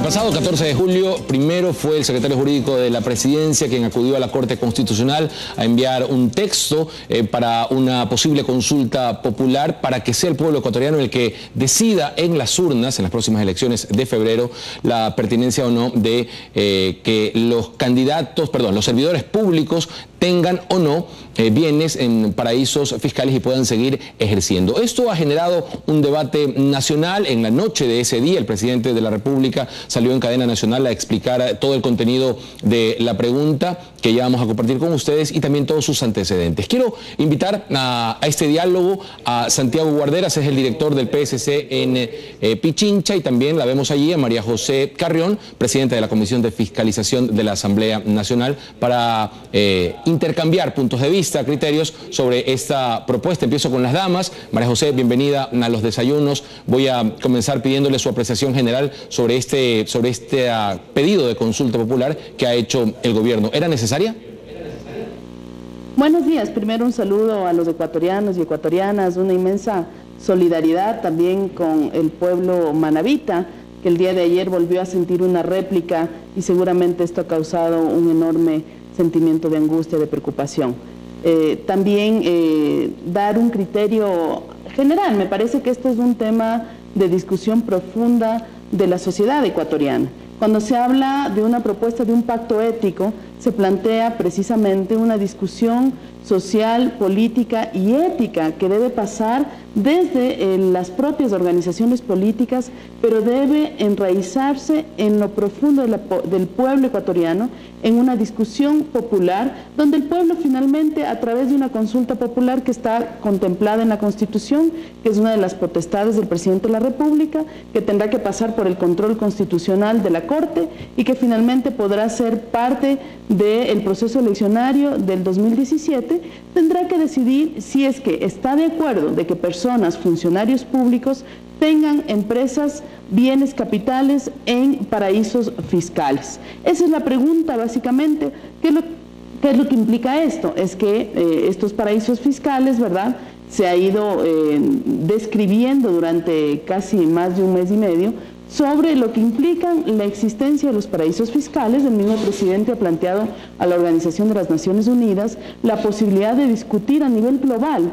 pasado 14 de julio, primero fue el secretario jurídico de la Presidencia quien acudió a la Corte Constitucional a enviar un texto para una posible consulta popular para que sea el pueblo ecuatoriano el que decida en las urnas, en las próximas elecciones de febrero, la pertinencia o no de que los candidatos, los servidores públicos tengan o no bienes en paraísos fiscales y puedan seguir ejerciendo. Esto ha generado un debate nacional. En la noche de ese día, el presidente de la República salió en cadena nacional a explicar todo el contenido de la pregunta que ya vamos a compartir con ustedes y también todos sus antecedentes. Quiero invitar a este diálogo a Santiago Guarderas, es el director del PSC en Pichincha, y también la vemos allí a María José Carrión, presidenta de la Comisión de Fiscalización de la Asamblea Nacional, para intercambiar puntos de vista, criterios sobre esta propuesta. Empiezo con las damas. María José, bienvenida a los desayunos. Voy a comenzar pidiéndole su apreciación general sobre este pedido de consulta popular que ha hecho el gobierno. ¿Era necesaria? Buenos días. Primero un saludo a los ecuatorianos y ecuatorianas, una inmensa solidaridad también con el pueblo manabita, que el día de ayer volvió a sentir una réplica y seguramente esto ha causado un enorme sentimiento de angustia, de preocupación. También dar un criterio general. Me parece que esto es un tema de discusión profunda de la sociedad ecuatoriana. Cuando se habla de una propuesta de un pacto ético, se plantea precisamente una discusión social, política y ética que debe pasar desde las propias organizaciones políticas, pero debe enraizarse en lo profundo del pueblo ecuatoriano, en una discusión popular, donde el pueblo finalmente, a través de una consulta popular que está contemplada en la Constitución, que es una de las potestades del presidente de la República, que tendrá que pasar por el control constitucional de la Corte y que finalmente podrá ser parte del proceso eleccionario del 2017, tendrá que decidir si es que está de acuerdo de que personas, funcionarios públicos, tengan empresas, bienes capitales en paraísos fiscales. Esa es la pregunta básicamente. ¿Qué es lo que implica esto? Es que estos paraísos fiscales, ¿verdad?, se ha ido describiendo durante casi más de un mes y medio sobre lo que implican la existencia de los paraísos fiscales. El mismo presidente ha planteado a la Organización de las Naciones Unidas la posibilidad de discutir a nivel global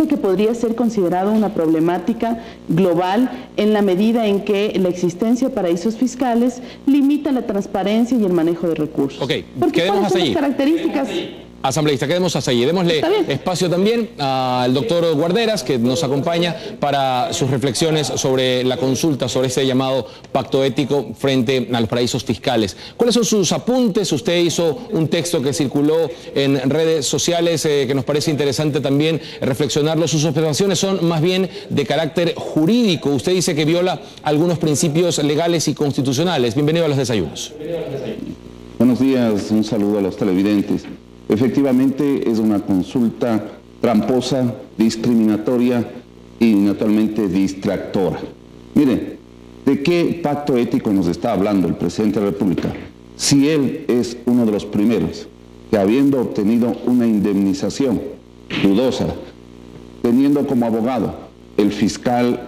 que podría ser considerado una problemática global en la medida en que la existencia de paraísos fiscales limita la transparencia y el manejo de recursos. Ok, quedemos hasta allí. Características. Asambleísta, quedemos hasta allí. Démosle espacio también al doctor Guarderas, que nos acompaña para sus reflexiones sobre la consulta, sobre este llamado pacto ético frente a los paraísos fiscales. ¿Cuáles son sus apuntes? Usted hizo un texto que circuló en redes sociales que nos parece interesante también reflexionarlo. Sus observaciones son más bien de carácter jurídico. Usted dice que viola algunos principios legales y constitucionales. Bienvenido a los desayunos. Buenos días, un saludo a los televidentes. Efectivamente es una consulta tramposa, discriminatoria y naturalmente distractora. Miren, ¿de qué pacto ético nos está hablando el presidente de la República? Si él es uno de los primeros que, habiendo obtenido una indemnización dudosa, teniendo como abogado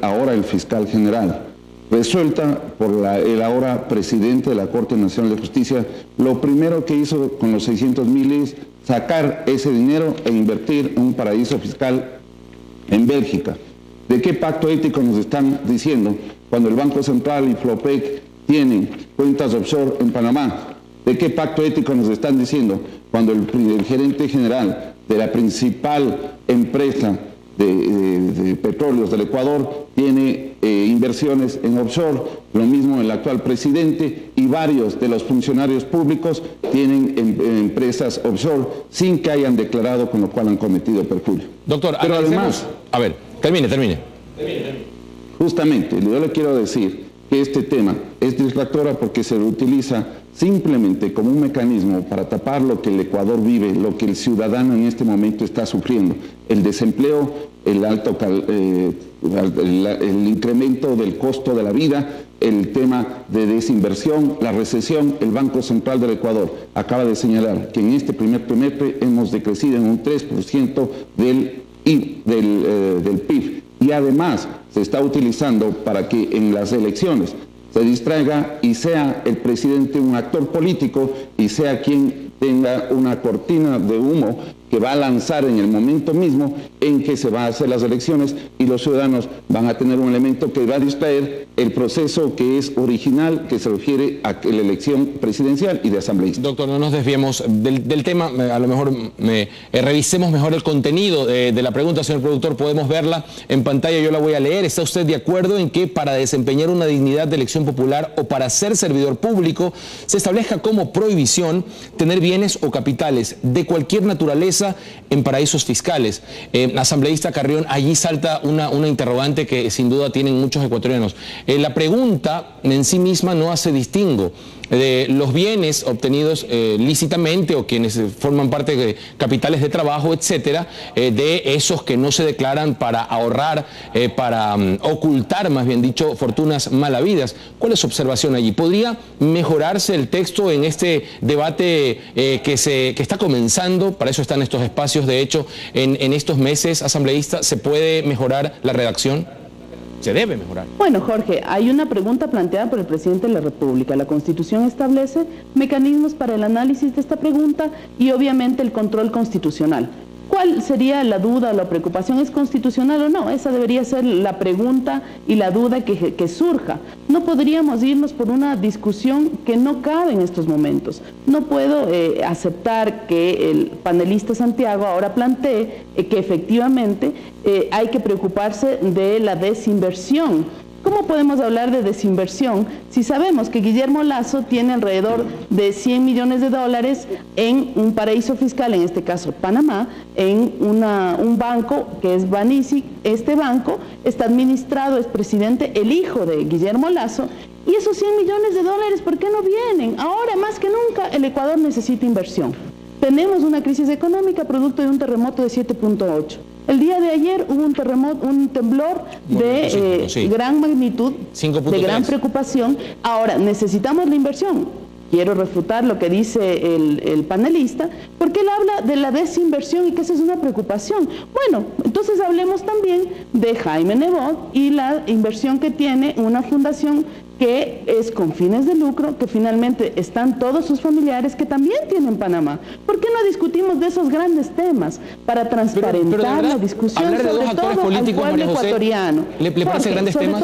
ahora el fiscal general, resuelta por el ahora presidente de la Corte Nacional de Justicia, lo primero que hizo con los 600.000 es sacar ese dinero e invertir en un paraíso fiscal en Bélgica. ¿De qué pacto ético nos están diciendo cuando el Banco Central y Flopec tienen cuentas offshore en Panamá? ¿De qué pacto ético nos están diciendo cuando el gerente general de la principal empresa de petróleos del Ecuador tiene inversiones en offshore? Lo mismo el actual presidente y varios de los funcionarios públicos tienen empresas offshore sin que hayan declarado, con lo cual han cometido perjurio. Doctor, pero además, a ver, termine. Justamente, yo le quiero decir que este tema es distractora porque se utiliza simplemente como un mecanismo para tapar lo que el Ecuador vive, lo que el ciudadano en este momento está sufriendo: el desempleo, el incremento del costo de la vida, el tema de desinversión, la recesión. El Banco Central del Ecuador acaba de señalar que en este primer trimestre hemos decrecido en un 3% del PIB, y además se está utilizando para que en las elecciones se distraiga y sea el presidente un actor político y sea quien tenga una cortina de humo que va a lanzar en el momento mismo en que se va a hacer las elecciones y los ciudadanos van a tener un elemento que va a distraer el proceso que es original, que se refiere a la elección presidencial y de asambleísta. Doctor, no nos desviemos del tema, a lo mejor revisemos mejor el contenido de la pregunta, señor productor, podemos verla en pantalla, yo la voy a leer. ¿Está usted de acuerdo en que para desempeñar una dignidad de elección popular o para ser servidor público se establezca como prohibición tener bienes o capitales de cualquier naturaleza en paraísos fiscales? Asambleísta Carrión, allí salta una interrogante que sin duda tienen muchos ecuatorianos. La pregunta en sí misma no hace distingo de los bienes obtenidos lícitamente o quienes forman parte de capitales de trabajo, etcétera, de esos que no se declaran para ahorrar, para ocultar, más bien dicho, fortunas mal habidas. ¿Cuál es su observación allí? ¿Podría mejorarse el texto en este debate que está comenzando? Para eso están estos espacios, de hecho, en estos meses, asambleísta, ¿se puede mejorar la redacción? Se debe mejorar. Bueno, Jorge, hay una pregunta planteada por el presidente de la República. La Constitución establece mecanismos para el análisis de esta pregunta y obviamente el control constitucional. ¿Cuál sería la duda o la preocupación? ¿Es constitucional o no? Esa debería ser la pregunta y la duda que surja. No podríamos irnos por una discusión que no cabe en estos momentos. No puedo aceptar que el panelista Santiago ahora plantee que efectivamente hay que preocuparse de la desinversión. ¿Cómo podemos hablar de desinversión si sabemos que Guillermo Lasso tiene alrededor de 100 millones de dólares en un paraíso fiscal, en este caso Panamá, en un banco que es Banisi? Este banco está administrado, es presidente el hijo de Guillermo Lasso, y esos 100 millones de dólares, ¿por qué no vienen? Ahora más que nunca el Ecuador necesita inversión. Tenemos una crisis económica producto de un terremoto de 7.8. El día de ayer hubo un terremoto, un temblor de gran magnitud, de gran preocupación. Ahora, necesitamos la inversión. Quiero refutar lo que dice el panelista, porque él habla de la desinversión y que esa es una preocupación. Bueno, entonces hablemos también de Jaime Nebot y la inversión que tiene una fundación que es con fines de lucro, que finalmente están todos sus familiares que también tienen Panamá. ¿Por qué no discutimos de esos grandes temas para transparentar la discusión, sobre todo al pueblo ecuatoriano? ¿Le parece grandes temas?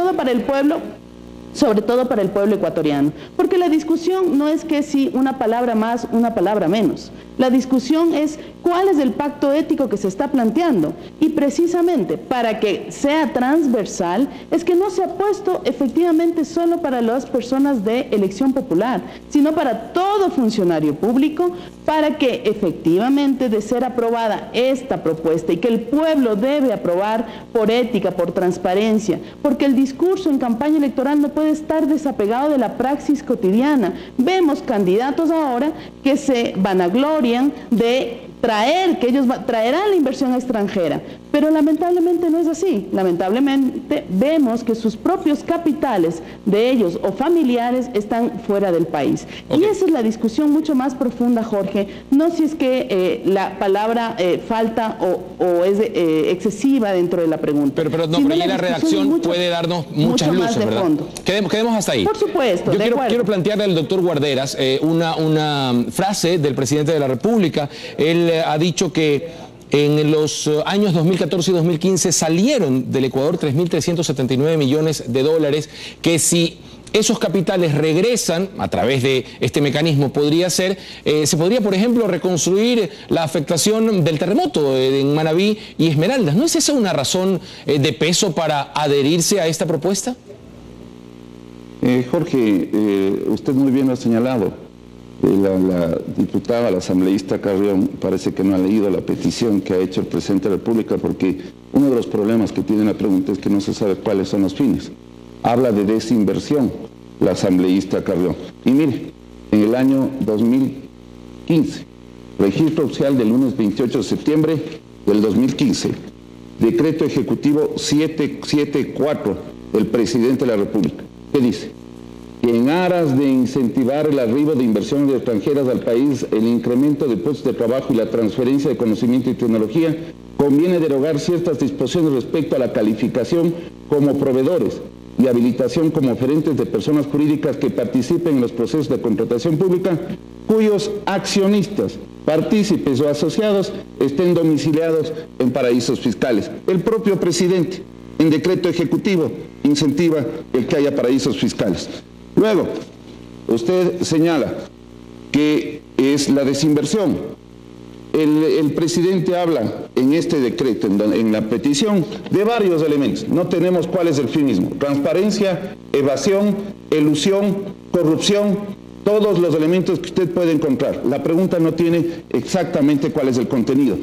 Sobre todo para el pueblo ecuatoriano, porque la discusión no es que si una palabra más, una palabra menos. La discusión es cuál es el pacto ético que se está planteando, y precisamente para que sea transversal es que no se ha puesto efectivamente solo para las personas de elección popular, sino para todo funcionario público, para que efectivamente, de ser aprobada esta propuesta y que el pueblo debe aprobar por ética, por transparencia, porque el discurso en campaña electoral no puede estar desapegado de la praxis cotidiana. Vemos candidatos ahora que se vanaglorian de traer, que ellos traerán la inversión extranjera, pero lamentablemente no es así. Lamentablemente vemos que sus propios capitales de ellos o familiares están fuera del país. Y esa es la discusión mucho más profunda, Jorge, no si es que la palabra falta o es excesiva dentro de la pregunta. Pero ya la redacción puede darnos muchas luces, ¿verdad? Quedemos hasta ahí. Por supuesto. Yo quiero plantearle al doctor Guarderas una frase del presidente de la República. Él ha dicho que en los años 2014 y 2015 salieron del Ecuador 3.379 millones de dólares, que si esos capitales regresan a través de este mecanismo, se podría, por ejemplo, reconstruir la afectación del terremoto en Manabí y Esmeraldas. ¿No es esa una razón de peso para adherirse a esta propuesta? Jorge, usted muy bien lo ha señalado. La diputada, la asambleísta Carrión, parece que no ha leído la petición que ha hecho el presidente de la República, porque uno de los problemas que tiene la pregunta es que no se sabe cuáles son los fines. Habla de desinversión la asambleísta Carrión. Y mire, en el año 2015, registro oficial del lunes 28 de septiembre del 2015, decreto ejecutivo 774 del presidente de la República. ¿Qué dice? Que en aras de incentivar el arribo de inversiones extranjeras al país, el incremento de puestos de trabajo y la transferencia de conocimiento y tecnología, conviene derogar ciertas disposiciones respecto a la calificación como proveedores, y habilitación como oferentes de personas jurídicas que participen en los procesos de contratación pública, cuyos accionistas, partícipes o asociados estén domiciliados en paraísos fiscales. El propio presidente, en decreto ejecutivo, incentiva el que haya paraísos fiscales. Luego, usted señala que es la desinversión. El presidente habla en este decreto, en la petición, de varios elementos. No tenemos cuál es el fin mismo. Transparencia, evasión, elusión, corrupción, todos los elementos que usted puede encontrar. La pregunta no tiene exactamente cuál es el contenido.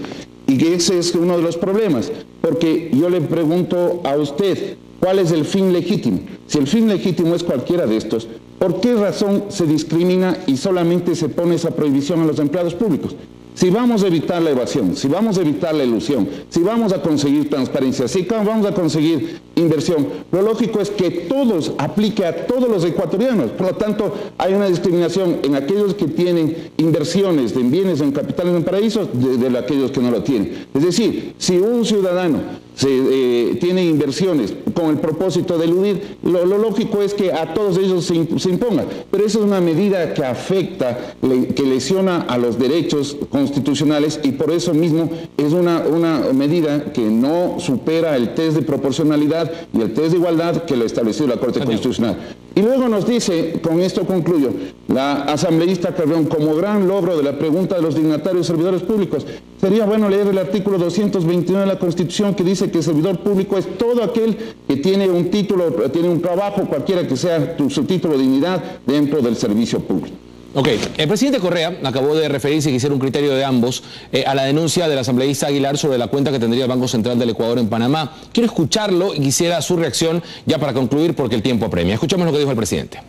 Y ese es uno de los problemas, porque yo le pregunto a usted, ¿cuál es el fin legítimo? Si el fin legítimo es cualquiera de estos, ¿por qué razón se discrimina y solamente se pone esa prohibición a los empleados públicos? Si vamos a evitar la evasión, si vamos a evitar la ilusión, si vamos a conseguir transparencia, si vamos a conseguir inversión, lo lógico es que todos aplique a todos los ecuatorianos. Por lo tanto, hay una discriminación en aquellos que tienen inversiones en bienes, en capitales, en paraísos, de aquellos que no lo tienen. Es decir, si un ciudadano tiene inversiones con el propósito de eludir, lo lógico es que a todos ellos se imponga. Pero esa es una medida que afecta, que lesiona a los derechos constitucionales y por eso mismo es una medida que no supera el test de proporcionalidad y el test de igualdad que lo ha establecido la Corte Constitucional. Y luego nos dice, con esto concluyo, la asambleísta Carrión, como gran logro de la pregunta de los dignatarios y servidores públicos, sería bueno leer el artículo 229 de la Constitución que dice que el servidor público es todo aquel que tiene un título, tiene un trabajo, cualquiera que sea su título de dignidad dentro del servicio público. Ok, el presidente Correa acabó de referirse, y quisiera un criterio de ambos, a la denuncia del asambleísta Aguilar sobre la cuenta que tendría el Banco Central del Ecuador en Panamá. Quiero escucharlo y quisiera su reacción ya para concluir porque el tiempo apremia. Escuchemos lo que dijo el presidente.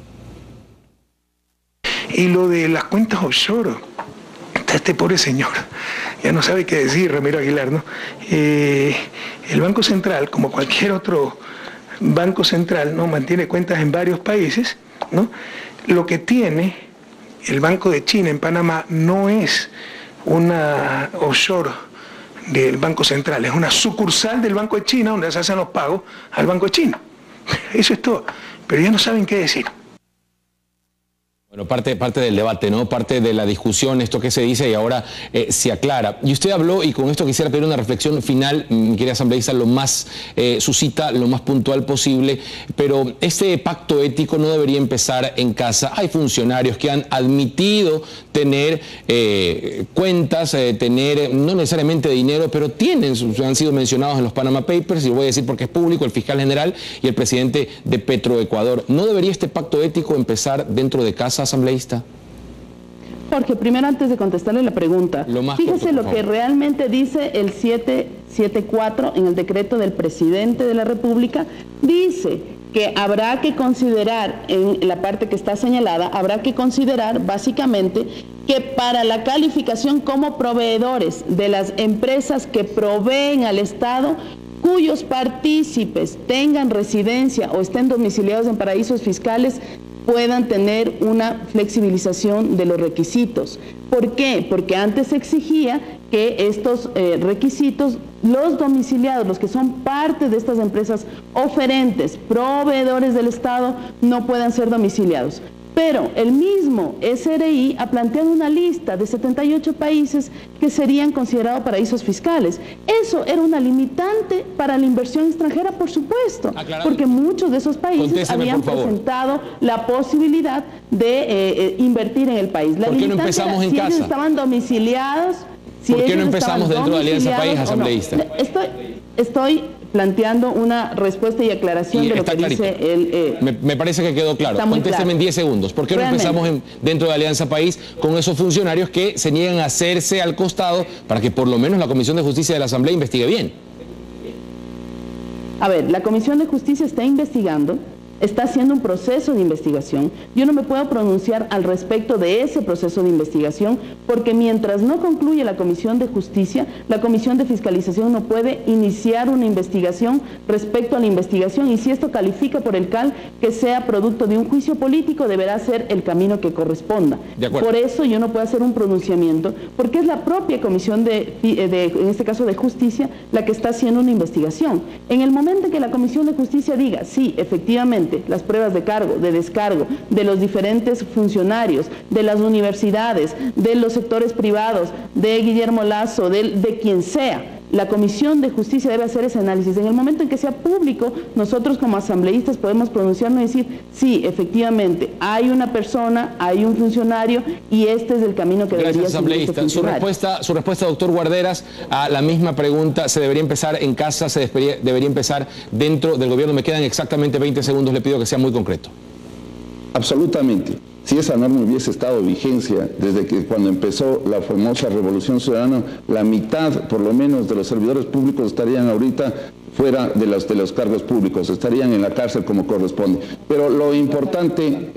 Y lo de las cuentas offshore, este pobre señor, ya no sabe qué decir, Ramiro Aguilar, ¿no? El Banco Central, como cualquier otro banco central, ¿no?, mantiene cuentas en varios países, ¿no? Lo que tiene el Banco de China en Panamá no es una offshore del Banco Central, es una sucursal del Banco de China donde se hacen los pagos al Banco de China. Eso es todo, pero ya no saben qué decir. Bueno, parte del debate, ¿no? Parte de la discusión, esto que se dice y ahora se aclara. Y usted habló, y con esto quisiera pedir una reflexión final, mi querida asambleísta, lo más suscita, lo más puntual posible, pero este pacto ético no debería empezar en casa. Hay funcionarios que han admitido tener cuentas, tener no necesariamente dinero, pero han sido mencionados en los Panama Papers, y lo voy a decir porque es público, el fiscal general y el presidente de Petroecuador. ¿No debería este pacto ético empezar dentro de casa, asambleísta? Jorge, primero, antes de contestarle la pregunta, fíjese lo que realmente dice el 774 en el decreto del presidente de la República. Dice que habrá que considerar, en la parte que está señalada, habrá que considerar básicamente que para la calificación como proveedores de las empresas que proveen al Estado, cuyos partícipes tengan residencia o estén domiciliados en paraísos fiscales, puedan tener una flexibilización de los requisitos. ¿Por qué? Porque antes se exigía que estos requisitos, los domiciliados, los que son parte de estas empresas oferentes, proveedores del Estado, no puedan ser domiciliados. Pero el mismo SRI ha planteado una lista de 78 países que serían considerados paraísos fiscales. Eso era una limitante para la inversión extranjera, por supuesto, porque muchos de esos países habían presentado la posibilidad de invertir en el país. La ¿Por qué no empezamos en casa? Si ellos estaban domiciliados, ¿por qué no empezamos dentro de Alianza País, asambleísta? Estoy planteando una respuesta y aclaración de lo que dice el... me parece que quedó claro. Contésteme en 10 segundos. ¿Por qué no empezamos dentro de Alianza País con esos funcionarios que se niegan a hacerse al costado para que por lo menos la Comisión de Justicia de la Asamblea investigue bien? A ver, la Comisión de Justicia está investigando está haciendo un proceso de investigación. Yo no me puedo pronunciar al respecto de ese proceso de investigación porque mientras no concluye la Comisión de Justicia, la Comisión de Fiscalización no puede iniciar una investigación respecto a la investigación, y si esto califica por el CAL que sea producto de un juicio político, deberá ser el camino que corresponda. Por eso yo no puedo hacer un pronunciamiento, porque es la propia Comisión en este caso de Justicia, la que está haciendo una investigación. En el momento en que la Comisión de Justicia diga, sí, efectivamente, las pruebas de cargo, de descargo, de los diferentes funcionarios, de las universidades, de los sectores privados, de Guillermo Lasso, de quien sea, la Comisión de Justicia debe hacer ese análisis. En el momento en que sea público, nosotros como asambleístas podemos pronunciarnos y decir, sí, efectivamente, hay una persona, hay un funcionario y este es el camino que debería seguir este funcionario. Su respuesta, doctor Guarderas, a la misma pregunta: ¿se debería empezar en casa, se debería empezar dentro del gobierno? Me quedan exactamente 20 segundos, le pido que sea muy concreto. Absolutamente. Si esa norma hubiese estado en vigencia desde que cuando empezó la famosa Revolución Ciudadana, la mitad, por lo menos, de los servidores públicos estarían ahorita fuera de los cargos públicos, estarían en la cárcel como corresponde. Pero lo importante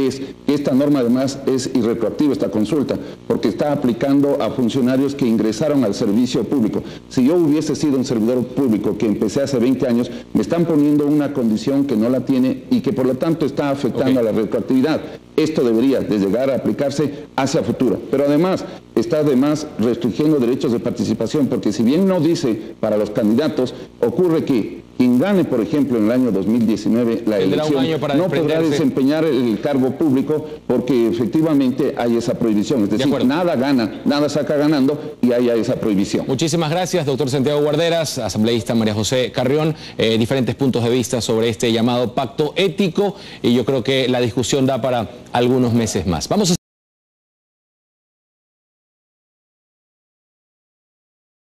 es que esta norma además es irretroactiva, esta consulta, porque está aplicando a funcionarios que ingresaron al servicio público. Si yo hubiese sido un servidor público que empecé hace 20 años, me están poniendo una condición que no la tiene y que por lo tanto está afectando a la retroactividad. Esto debería de llegar a aplicarse hacia futuro. Pero además, está restringiendo derechos de participación, porque si bien no dice para los candidatos, ocurre que quien gane, por ejemplo, en el año 2019 la elección, no podrá desempeñar el cargo público porque efectivamente hay esa prohibición. Es decir, nada gana, nada saca ganando y hay esa prohibición. Muchísimas gracias, doctor Santiago Guarderas, asambleísta María José Carrión. Diferentes puntos de vista sobre este llamado pacto ético, y yo creo que la discusión da para algunos meses más. Vamos a